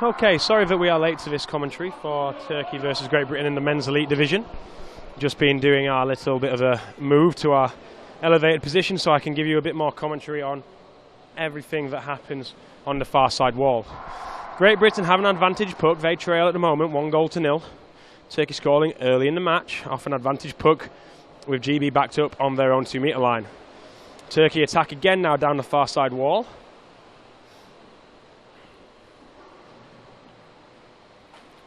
Okay, sorry that we are late to this commentary for Turkey versus Great Britain in the men's elite division. Just been doing our little bit of a move to our elevated position so I can give you a bit more commentary on everything that happens on the far side wall. Great Britain have an advantage puck. They trail at the moment, 1-0. Turkey scoring early in the match off an advantage puck with GB backed up on their own 2-metre line. Turkey attack again now down the far side wall.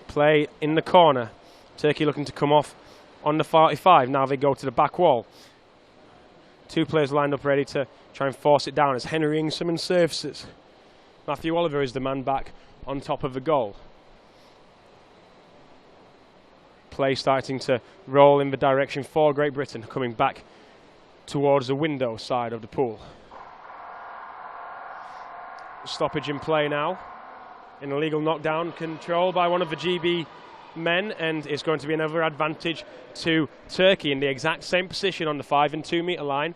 Play in the corner. Turkey looking to come off on the 45. Now they go to the back wall. Two players lined up ready to try and force it down as Henry Ingsomen serves it. Matthew Oliver is the man back on top of the goal. Play starting to roll in the direction for Great Britain, coming back towards the window side of the pool. Stoppage in play now. An illegal knockdown, control by one of the GB men, and it's going to be another advantage to Turkey in the exact same position on the 5 and 2 metre line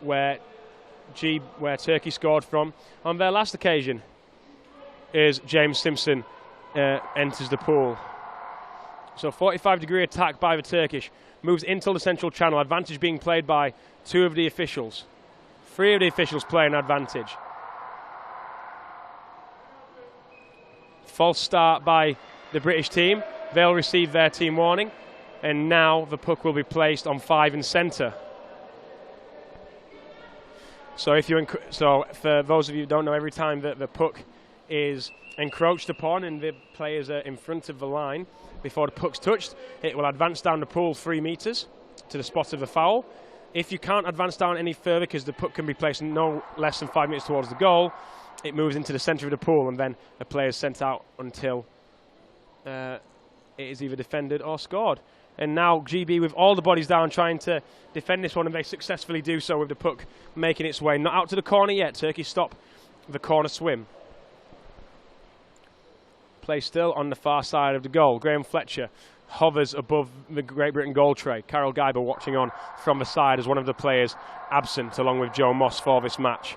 where Turkey scored from on their last occasion. Is James Simpson enters the pool. So 45-degree attack by the Turkish, moves into the central channel, advantage being played by two of the officials. Three of the officials play an advantage. False start by the British team. They'll receive their team warning, and now the puck will be placed on 5 and centre. So for those of you who don't know, every time that the puck is encroached upon and the players are in front of the line before the puck's touched, it will advance down the pool 3 metres to the spot of the foul. If you can't advance down any further because the puck can be placed no less than 5 metres towards the goal, it moves into the centre of the pool, and then a player is sent out until it is either defended or scored. And now GB with all the bodies down trying to defend this one, and they successfully do so with the puck making its way. Not out to the corner yet. Turkey stop the corner swim. Play still on the far side of the goal. Graham Fletcher hovers above the Great Britain goal tray. Carol Geiber watching on from the side as one of the players absent along with Joe Moss for this match.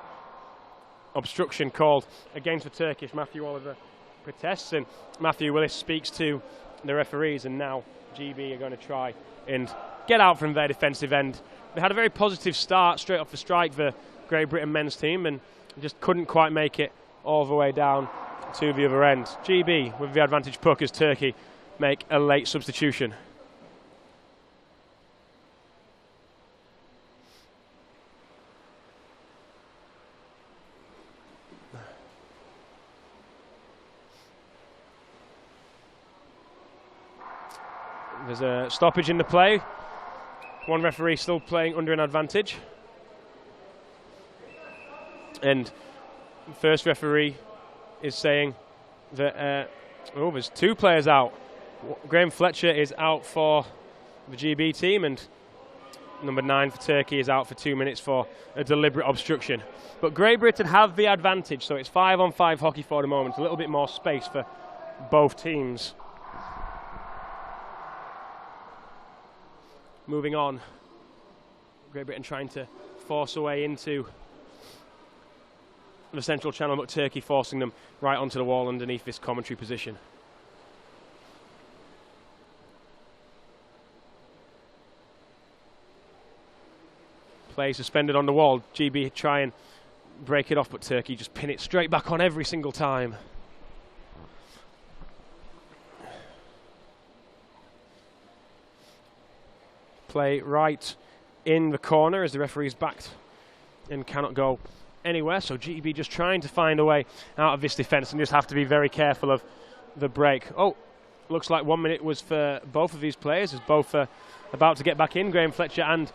Obstruction called against the Turkish. Matthew Oliver protests, and Matthew Willis speaks to the referees, and now GB are going to try and get out from their defensive end. They had a very positive start straight off the strike, the Great Britain men's team, and just couldn't quite make it all the way down to the other end. GB with the advantage puck as Turkey make a late substitution. There's a stoppage in the play. One referee still playing under an advantage. And the first referee is saying that, there's 2 players out. Graham Fletcher is out for the GB team, and number 9 for Turkey is out for 2 minutes for a deliberate obstruction. But Great Britain have the advantage, so it's 5-on-5 hockey for the moment. A little bit more space for both teams. Moving on, Great Britain trying to force a way into the central channel, but Turkey forcing them right onto the wall underneath this commentary position. Play suspended on the wall. GB try and break it off, but Turkey just pin it straight back on every single time. Play right in the corner as the referee's backed and cannot go anywhere. So GB just trying to find a way out of this defence, and just have to be very careful of the break. Oh, looks like 1 minute was for both of these players, as both are about to get back in, Graham Fletcher and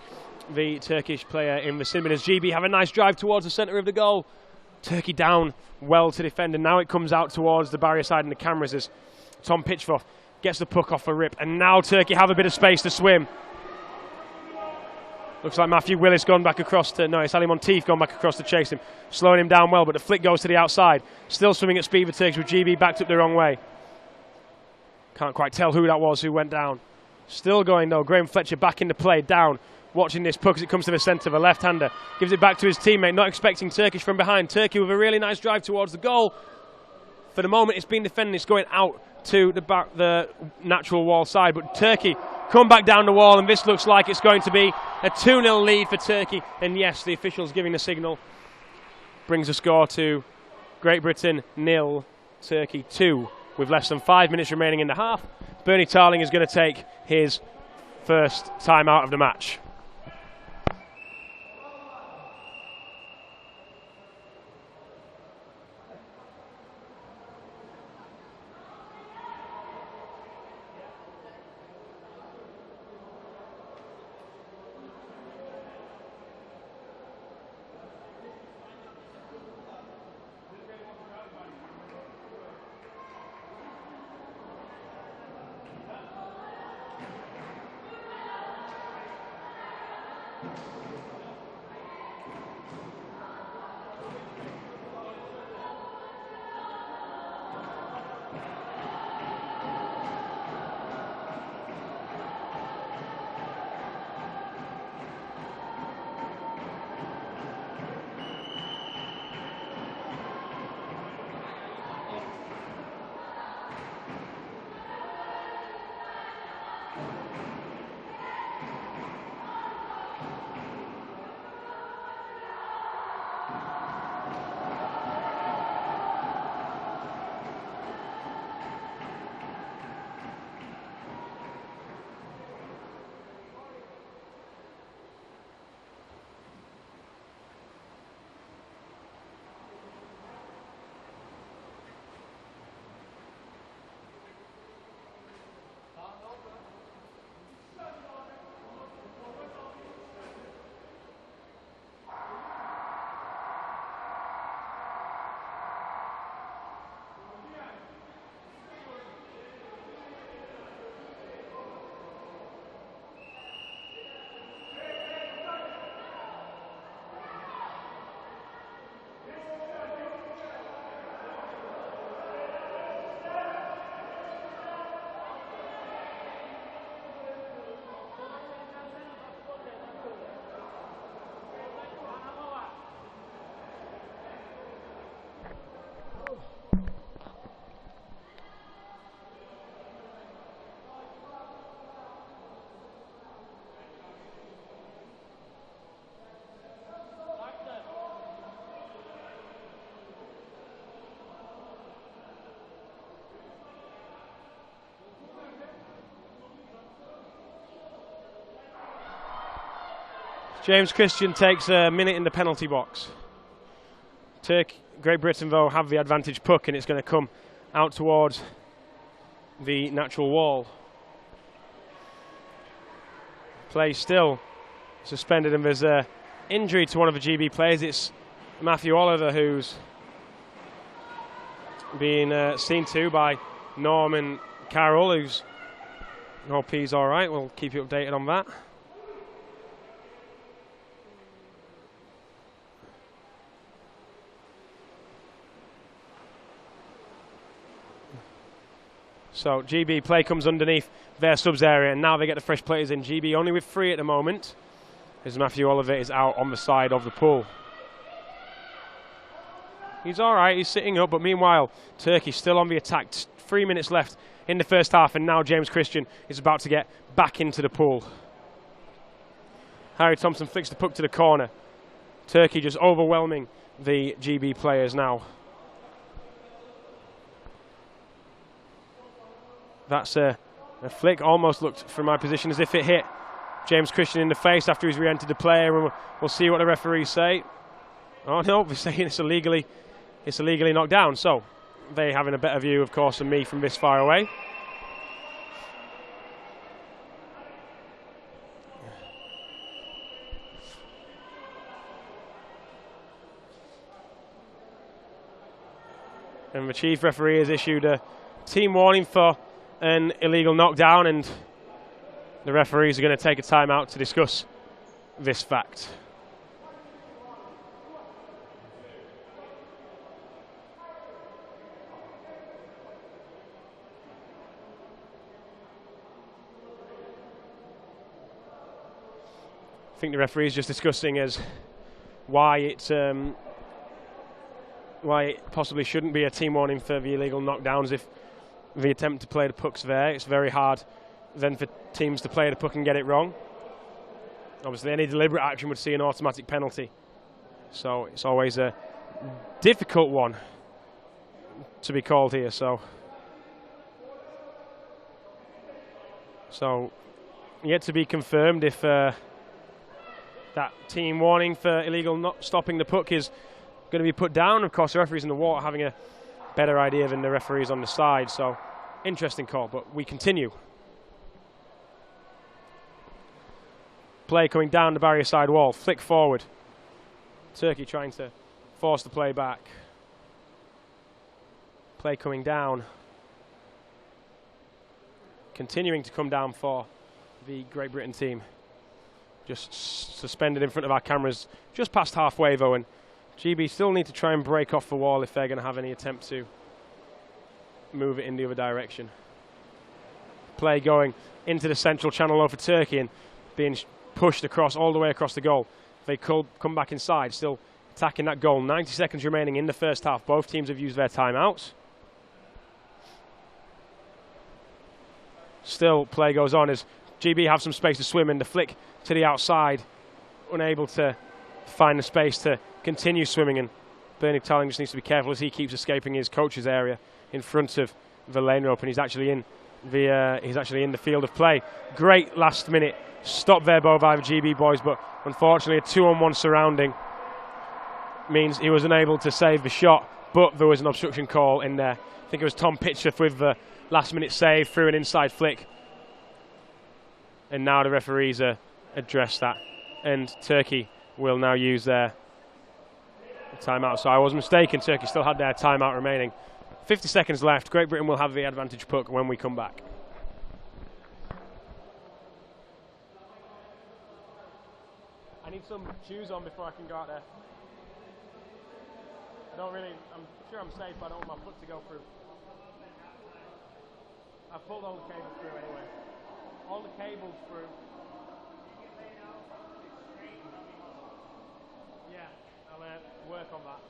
the Turkish player in the Sinman, as GB have a nice drive towards the centre of the goal. Turkey down well to defend, and now it comes out towards the barrier side and the cameras as Tom Pitchforth gets the puck off a rip, and now Turkey have a bit of space to swim. Looks like Matthew Willis gone back across to, no, it's Ali Monteith gone back across to chase him, slowing him down well, but the flick goes to the outside. Still swimming at speed with Turks, with GB backed up the wrong way. Can't quite tell who that was who went down. Still going though, Graham Fletcher back into play, down, watching this puck as it comes to the centre, the left-hander. Gives it back to his teammate, not expecting Turkish from behind. Turkey with a really nice drive towards the goal. For the moment, it's been defending. It's going out to the natural wall side, but Turkey come back down the wall, and this looks like it's going to be a 2-0 lead for Turkey. And yes, the officials giving the signal. Brings the score to Great Britain 0, Turkey 2, with less than 5 minutes remaining in the half. Bernie Tarling is going to take his first time out of the match. James Christian takes a minute in the penalty box. Great Britain, though, have the advantage puck, and it's going to come out towards the natural wall. Play still suspended, and there's an injury to one of the GB players. It's Matthew Oliver who's being seen to by Norman Carroll, who's hope he's all right. We'll keep you updated on that. So GB play comes underneath their subs area, and now they get the fresh players in. GB only with 3 at the moment, as Matthew Oliver is out on the side of the pool. He's all right, he's sitting up, but meanwhile, Turkey still on the attack. 3 minutes left in the first half, and now James Christian is about to get back into the pool. Harry Thompson flicks the puck to the corner. Turkey just overwhelming the GB players now. That's a flick, almost looked from my position as if it hit James Christian in the face after he's re-entered the play, and we'll see what the referees say. Oh no, they're saying it's illegally knocked down, so they having a better view, of course, than me from this far away. And the chief referee has issued a team warning for an illegal knockdown, and the referees are going to take a timeout to discuss this fact. I think the referee is just discussing as why why it possibly shouldn't be a team warning for the illegal knockdowns if the attempt to play the puck's there. It's very hard then for teams to play the puck and get it wrong. Obviously, any deliberate action would see an automatic penalty. So it's always a difficult one to be called here. So yet to be confirmed if that team warning for illegal not stopping the puck is going to be put down. Of course, the referees in the water having a better idea than the referees on the side. So interesting call, but we continue. Play coming down the barrier side wall, flick forward. Turkey trying to force the play back. Play coming down. Continuing to come down for the Great Britain team. Just suspended in front of our cameras, just past halfway though, and GB still need to try and break off the wall if they're going to have any attempt to move it in the other direction. Play going into the central channel over Turkey and being pushed across, all the way across the goal. They could come back inside, still attacking that goal. 90 seconds remaining in the first half. Both teams have used their timeouts. Still, play goes on as GB have some space to swim in. The flick to the outside, unable to find the space to continue swimming, and Bernie Talling just needs to be careful as he keeps escaping his coach's area in front of the lane rope, and he's actually in the field of play. Great last minute stop there by the GB boys, but unfortunately a 2-on-1 surrounding means he was unable to save the shot, but there was an obstruction call in there. I think it was Tom Pitchforth with the last minute save through an inside flick, and now the referees address that, and Turkey will now use their timeout. So I was mistaken, Turkey still had their timeout remaining. 50 seconds left. Great Britain will have the advantage puck when we come back. I need some shoes on before I can go out there. I'm sure I'm safe, but I don't want my foot to go through. I've pulled all the cables through anyway. All the cables through. Yeah, I'll work on that.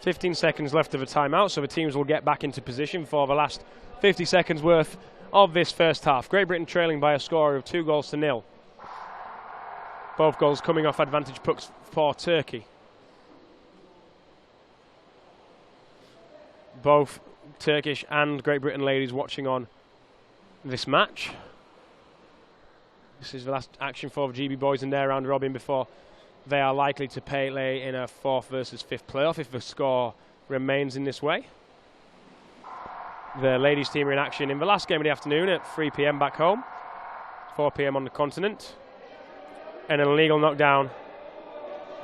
.15 seconds left of a timeout, so the teams will get back into position for the last 50 seconds worth of this first half. Great Britain trailing by a score of 2-0. Both goals coming off advantage pucks for Turkey. Both Turkish and Great Britain ladies watching on this match. This is the last action for the GB boys in their round robin before they are likely to play in a 4th versus 5th playoff if the score remains in this way. The ladies team are in action in the last game of the afternoon at 3 p.m. back home, 4 p.m. on the continent. And an illegal knockdown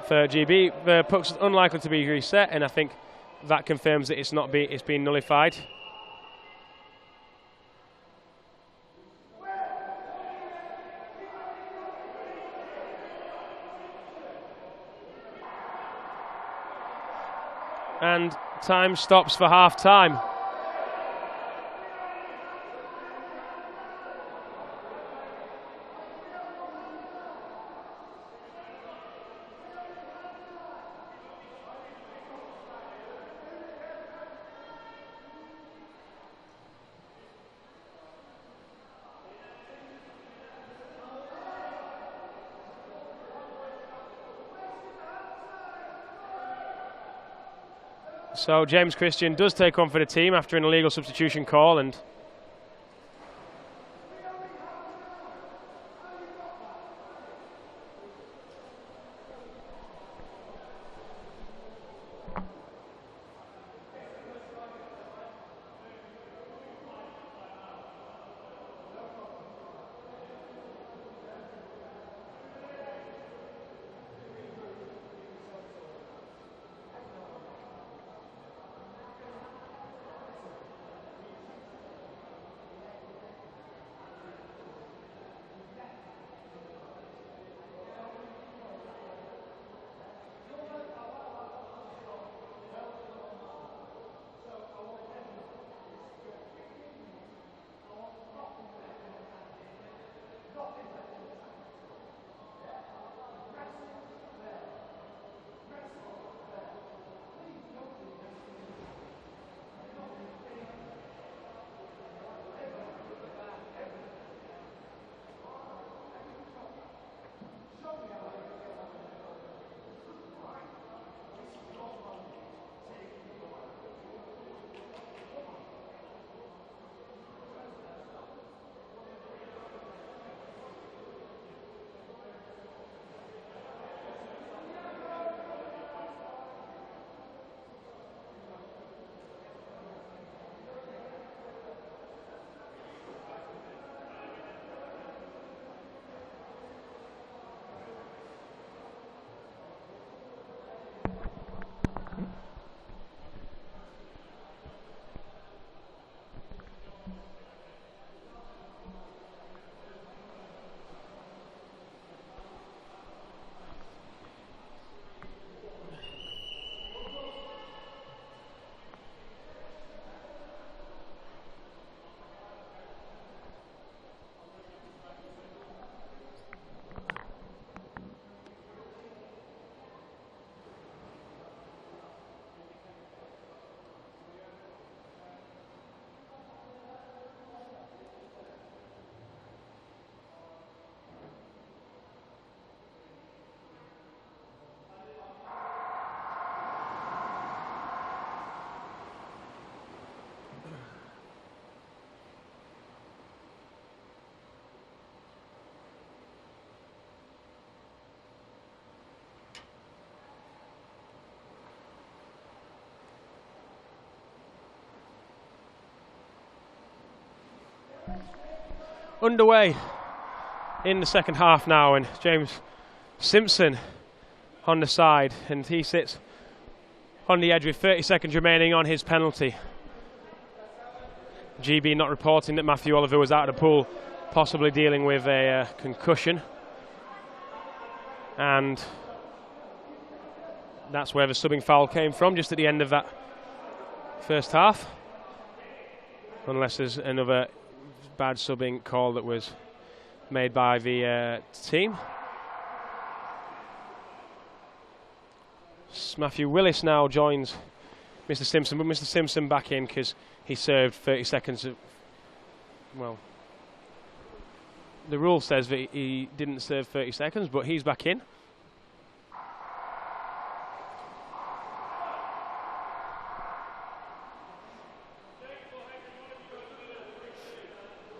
for GB. The puck's unlikely to be reset, and I think that confirms that it's been nullified. And time stops for half time. So James Christian does take on for the team after an illegal substitution call, and underway in the second half now, and James Simpson on the side, and he sits on the edge with 30 seconds remaining on his penalty. GB not reporting that Matthew Oliver was out of the pool, possibly dealing with a concussion, and that's where the subbing foul came from, just at the end of that first half, unless there's another bad subbing call that was made by the team. Matthew Willis now joins Mr. Simpson, but Mr. Simpson back in because he served 30 seconds of, well, the rule says that he didn't serve 30 seconds, but he's back in.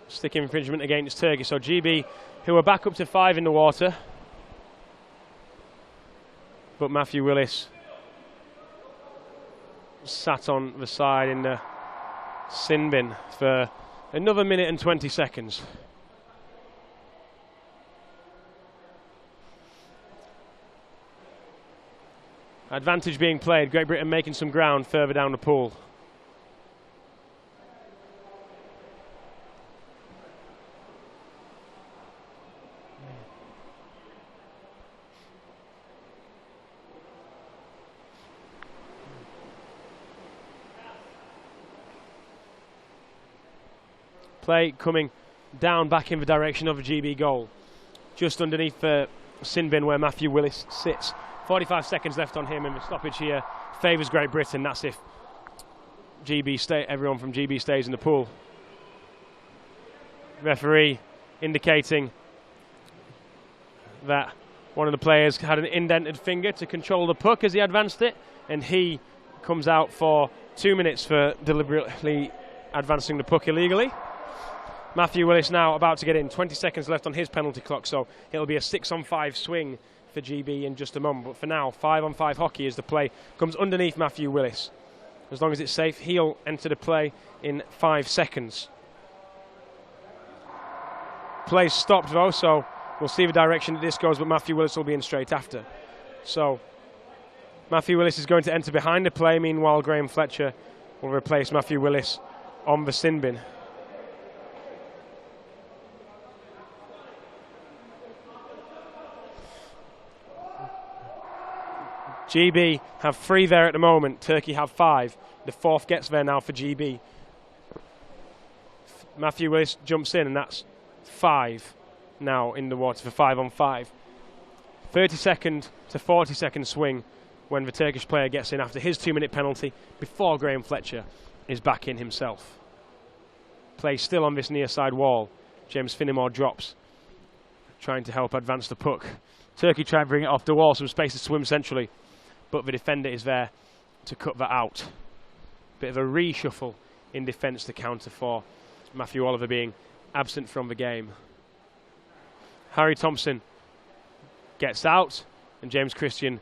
Stick infringement against Turkey, so GB, who are back up to 5 in the water, but Matthew Willis sat on the side in the sin bin for another minute and 20 seconds. Advantage being played, Great Britain making some ground further down the pool. Play coming down back in the direction of a GB goal, just underneath the sin bin where Matthew Willis sits. 45 seconds left on him, and the stoppage here favours Great Britain. That's if everyone from GB stays in the pool. Referee indicating that one of the players had an indented finger to control the puck as he advanced it, and he comes out for 2 minutes for deliberately advancing the puck illegally. Matthew Willis now about to get in. 20 seconds left on his penalty clock, so it'll be a 6-on-5 swing for GB in just a moment. But for now, 5-on-5 hockey as the play comes underneath Matthew Willis. As long as it's safe, he'll enter the play in 5 seconds. Play's stopped though, so we'll see the direction that this goes, but Matthew Willis will be in straight after. So Matthew Willis is going to enter behind the play. Meanwhile, Graham Fletcher will replace Matthew Willis on the sin bin. GB have 3 there at the moment. Turkey have 5. The 4th gets there now for GB. Matthew Willis jumps in, and that's 5 now in the water for 5-on-5. 30-second to 40-second swing when the Turkish player gets in after his 2-minute penalty before Graham Fletcher is back in himself. Play still on this near side wall. James Finnemore drops, trying to help advance the puck. Turkey try and bring it off the wall, some space to swim centrally, but the defender is there to cut that out. Bit of a reshuffle in defence to counter for Matthew Oliver being absent from the game. Harry Thompson gets out, and James Christian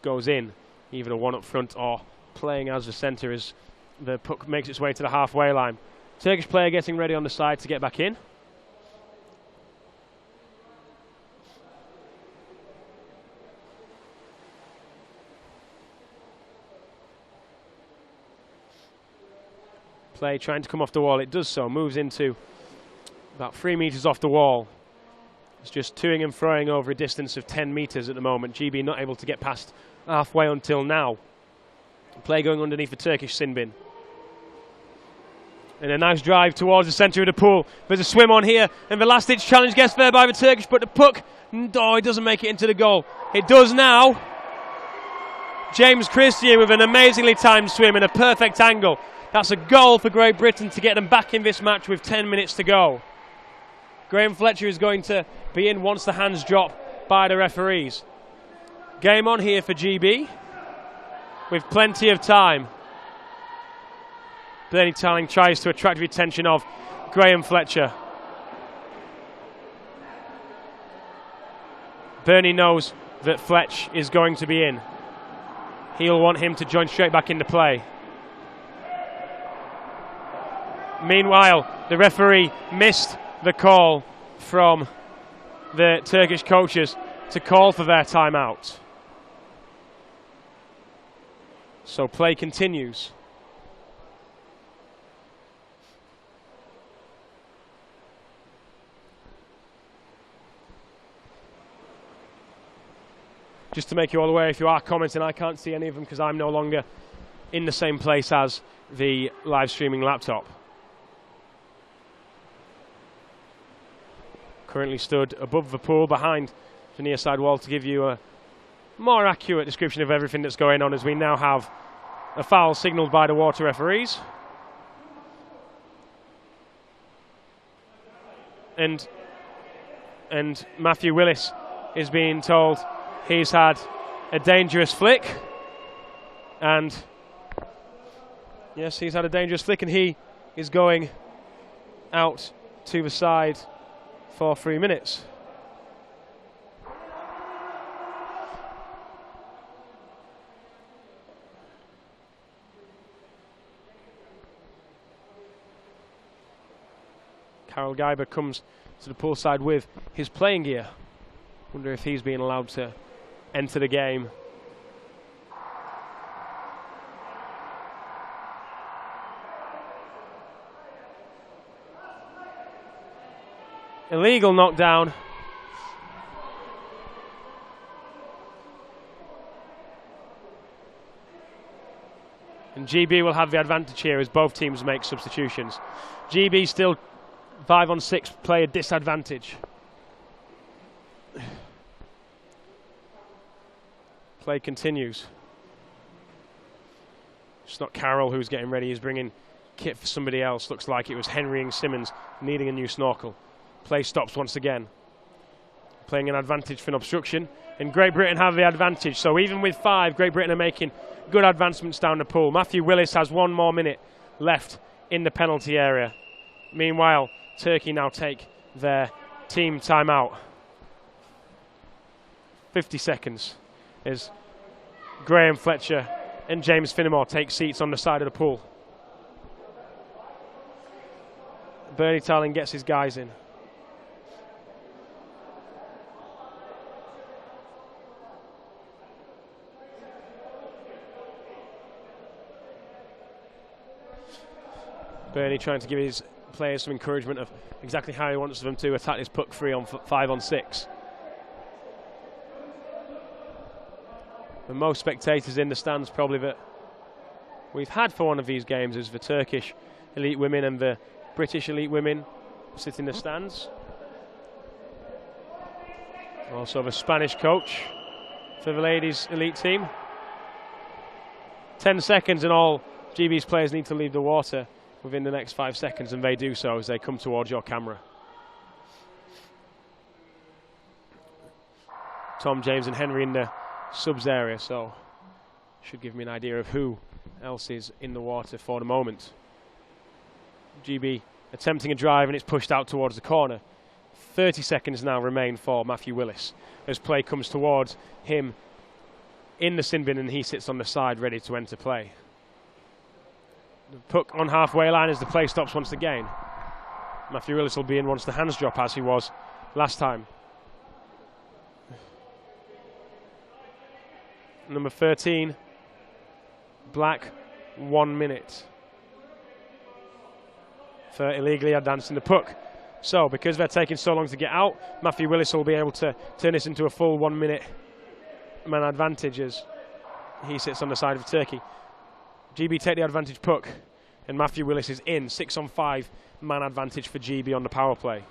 goes in, either a one up front or playing as the centre as the puck makes its way to the halfway line. Turkish player getting ready on the side to get back in. Play trying to come off the wall. It does so. Moves into about 3 metres off the wall. It's just toing and froing over a distance of 10 metres at the moment. GB not able to get past halfway until now. Play going underneath the Turkish sin bin. And a nice drive towards the centre of the pool. There's a swim on here, and the last-ditch challenge gets there by the Turkish, but the puck, oh, it doesn't make it into the goal. It does now. James Christian with an amazingly timed swim and a perfect angle. That's a goal for Great Britain to get them back in this match with 10 minutes to go. Graham Fletcher is going to be in once the hands drop by the referees. Game on here for GB with plenty of time. Bernie Tarling tries to attract the attention of Graham Fletcher. Bernie knows that Fletch is going to be in. He'll want him to join straight back into play. Meanwhile, the referee missed the call from the Turkish coaches to call for their timeout. So play continues. Just to make you all aware, if you are commenting, I can't see any of them because I'm no longer in the same place as the live streaming laptop. Currently stood above the pool behind the near side wall to give you a more accurate description of everything that's going on, as we now have a foul signalled by the water referees. And Matthew Willis is being told he's had a dangerous flick. And yes, he's had a dangerous flick, and he is going out to the side for 3 minutes. Karel Geiber comes to the poolside with his playing gear. Wonder if he's being allowed to enter the game. Illegal knockdown. And GB will have the advantage here as both teams make substitutions. GB still 5-on-6 player disadvantage. Play continues. It's not Carroll who's getting ready. He's bringing kit for somebody else. Looks like it was Henry and Simmons needing a new snorkel. Play stops once again. Playing an advantage for an obstruction. And Great Britain have the advantage. So even with 5, Great Britain are making good advancements down the pool. Matthew Willis has 1 more minute left in the penalty area. Meanwhile, Turkey now take their team timeout. 50 seconds as Graham Fletcher and James Finnemore take seats on the side of the pool. Bernie Tarling gets his guys in. Bernie trying to give his players some encouragement of exactly how he wants them to attack this puck free on 5-on-6. The most spectators in the stands probably that we've had for one of these games is the Turkish elite women and the British elite women sit in the stands. Also the Spanish coach for the ladies elite team. 10 seconds and all GB's players need to leave the water within the next 5 seconds, and they do so as they come towards your camera. Tom, James and Henry in the subs area, so should give me an idea of who else is in the water for the moment. GB attempting a drive and it's pushed out towards the corner. 30 seconds now remain for Matthew Willis as play comes towards him in the sin bin and he sits on the side ready to enter play. The puck on halfway line as the play stops once again. Matthew Willis will be in once the hands drop, as he was last time. Number 13, Black, 1 minute for illegally advancing the puck. So, because they're taking so long to get out, Matthew Willis will be able to turn this into a full 1 minute man advantage as he sits on the side of Turkey. GB take the advantage puck, and Matthew Willis is in. 6-on-5 man advantage for GB on the power play.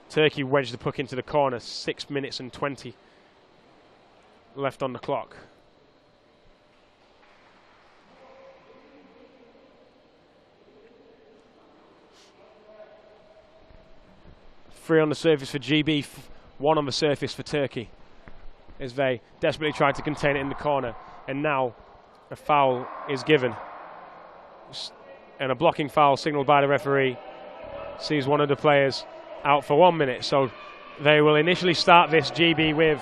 Turkey wedged the puck into the corner. 6 minutes and 20 left on the clock. Three on the surface for GB, 1 on the surface for Turkey, as they desperately tried to contain it in the corner. And now a foul is given. And a blocking foul signalled by the referee sees one of the players out for 1 minute. So they will initially start this, GB, with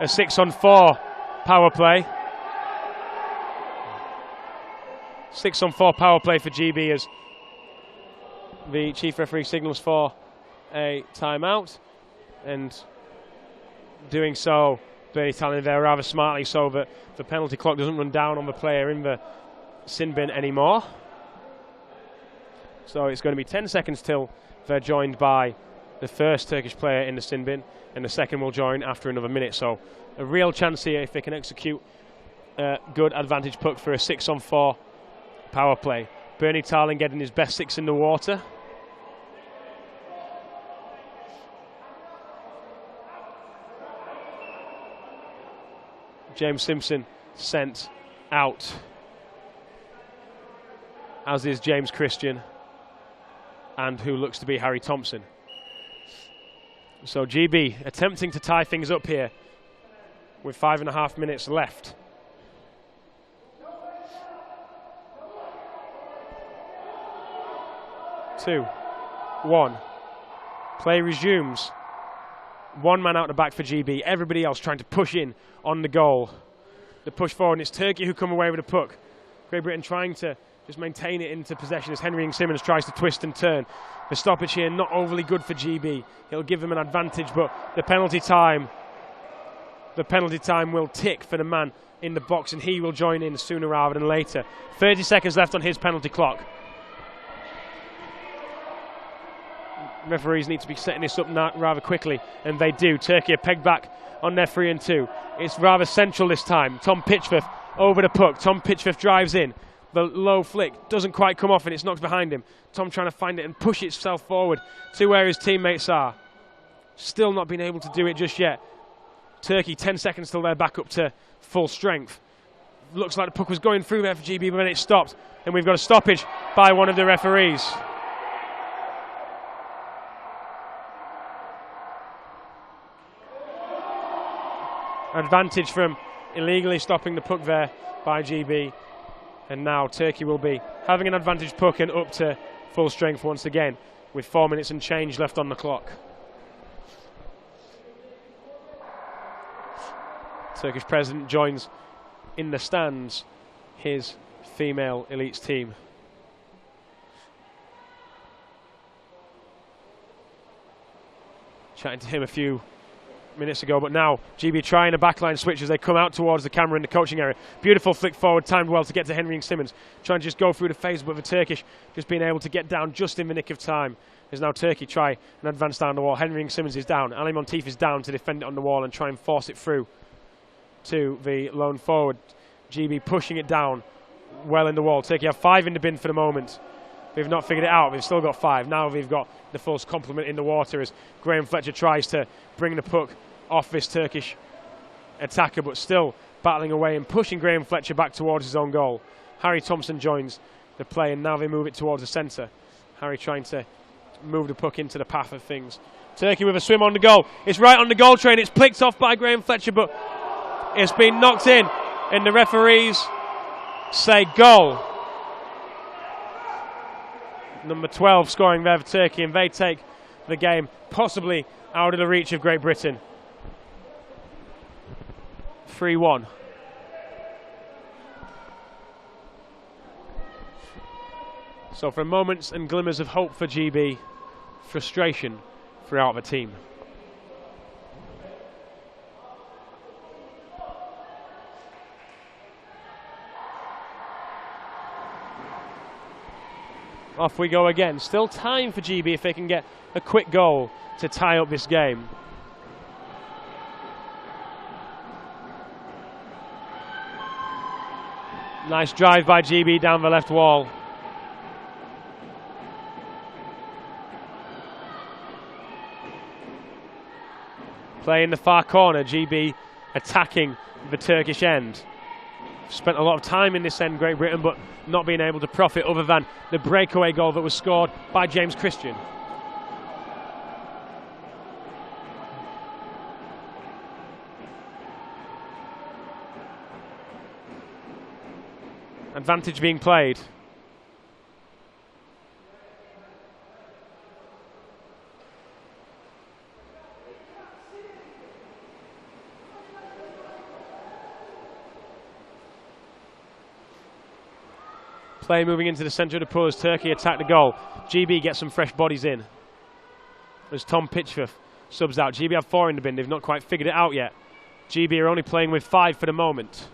a 6-on-4 power play. 6-on-4 power play for GB as the chief referee signals for a timeout, and doing so, Bernie telling there rather smartly so that the penalty clock doesn't run down on the player in the sin bin anymore. So it's going to be 10 seconds till they're joined by the first Turkish player in the sin bin, and the second will join after another minute. So a real chance here if they can execute a good advantage puck for a 6-on-4 power play. Bernie Tarling getting his best 6 in the water. James Simpson sent out, as is James Christian, and who looks to be Harry Thompson. So GB attempting to tie things up here with 5.5 minutes left. Two, one. Play resumes. One man out the back for GB. Everybody else trying to push in on the goal. The push forward, and it's Turkey who come away with the puck. Great Britain trying to just maintain it into possession as Henry Simmons tries to twist and turn. The stoppage here not overly good for GB. It'll give them an advantage, but the penalty time will tick for the man in the box, and he will join in sooner rather than later. 30 seconds left on his penalty clock. Referees need to be setting this up now rather quickly, and they do. Turkey are pegged back on their 3-2. It's rather central this time. Tom Pitchforth over the puck. Tom Pitchforth drives in. The low flick doesn't quite come off, and it's knocked behind him. Tom trying to find it and push itself forward to where his teammates are. Still not been able to do it just yet. Turkey, 10 seconds till they're back up to full strength. Looks like the puck was going through there for GB, but then it stopped, and we've got a stoppage by one of the referees. Advantage from illegally stopping the puck there by GB. And now Turkey will be having an advantage puck and up to full strength once again with 4 minutes and change left on the clock. Turkish president joins in the stands his female elites team. Chatting to him a few minutes ago, but now GB trying a backline switch as they come out towards the camera in the coaching area. Beautiful flick forward, timed well to get to Henry Simmons. Trying to just go through the phase, but the Turkish just being able to get down just in the nick of time. As now Turkey try and advance down the wall. Henry Simmons is down. Ali Monteith is down to defend it on the wall and try and force it through to the lone forward. GB pushing it down well in the wall. Turkey have 5 in the bin for the moment. They've not figured it out. They've still got 5. Now they've got the full complement in the water as Graham Fletcher tries to bring the puck off this Turkish attacker, but still battling away and pushing Graham Fletcher back towards his own goal. Harry Thompson joins the play, and now they move it towards the centre. Harry trying to move the puck into the path of things. Turkey with a swim on the goal. It's right on the goal train. It's picked off by Graham Fletcher, but it's been knocked in, and the referees say goal. Number 12 scoring there for Turkey, and they take the game possibly out of the reach of Great Britain. 3-1. So for moments and glimmers of hope for GB, frustration throughout the team. Off we go again. Still time for GB if they can get a quick goal to tie up this game. Nice drive by GB down the left wall. Play in the far corner, GB attacking the Turkish end. Spent a lot of time in this end, Great Britain, but not being able to profit other than the breakaway goal that was scored by James Christian. Advantage being played. Play moving into the centre of the pool as Turkey attack the goal. GB gets some fresh bodies in. As Tom Pitchforth subs out. GB have 4 in the bin. They've not quite figured it out yet. GB are only playing with 5 for the moment.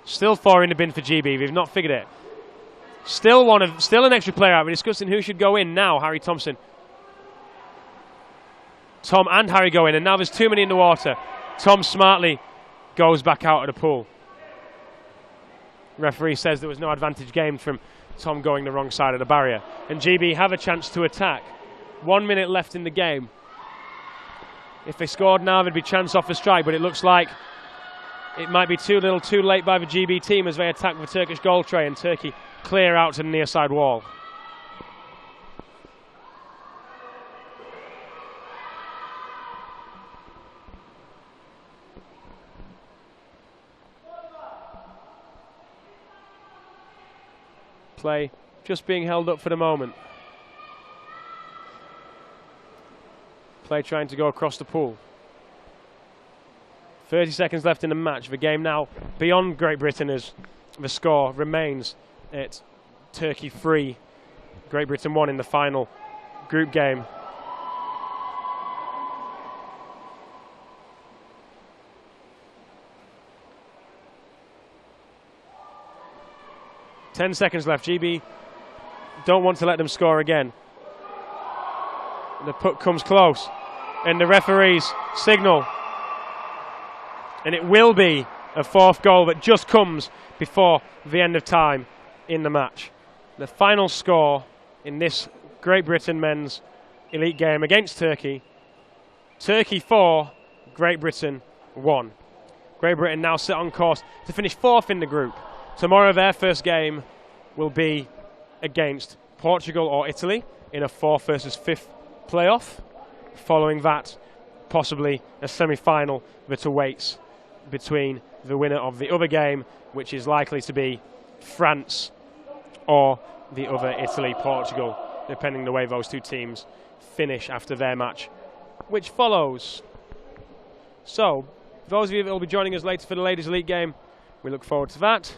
Still 4 in the bin for GB. We've not figured it. Still an extra player out. We're discussing who should go in now. Harry Thompson. Tom and Harry go in, and now there's too many in the water. Tom smartly goes back out of the pool. Referee says there was no advantage gained from Tom going the wrong side of the barrier. And GB have a chance to attack. 1 minute left in the game. If they scored now, there'd be chance off a strike, but it looks like it might be too little too late by the GB team as they attack the Turkish goal tray, and Turkey clear out to the near side wall. Play just being held up for the moment. Play trying to go across the pool. 30 seconds left in the match. The game now beyond Great Britain as the score remains at Turkey 3, Great Britain 1 in the final group game. Ten seconds left. GB don't want to let them score again. The puck comes close, and the referees signal. And it will be a 4th goal that just comes before the end of time in the match. The final score in this Great Britain men's elite game against Turkey. Turkey 4, Great Britain 1. Great Britain now sit on course to finish 4th in the group. Tomorrow their first game will be against Portugal or Italy in a 4th versus 5th playoff. Following that, possibly a semi-final that awaits between the winner of the other game, which is likely to be France or the other Italy-Portugal, depending the way those two teams finish after their match, which follows. So, those of you that will be joining us later for the Ladies Elite game, we look forward to that.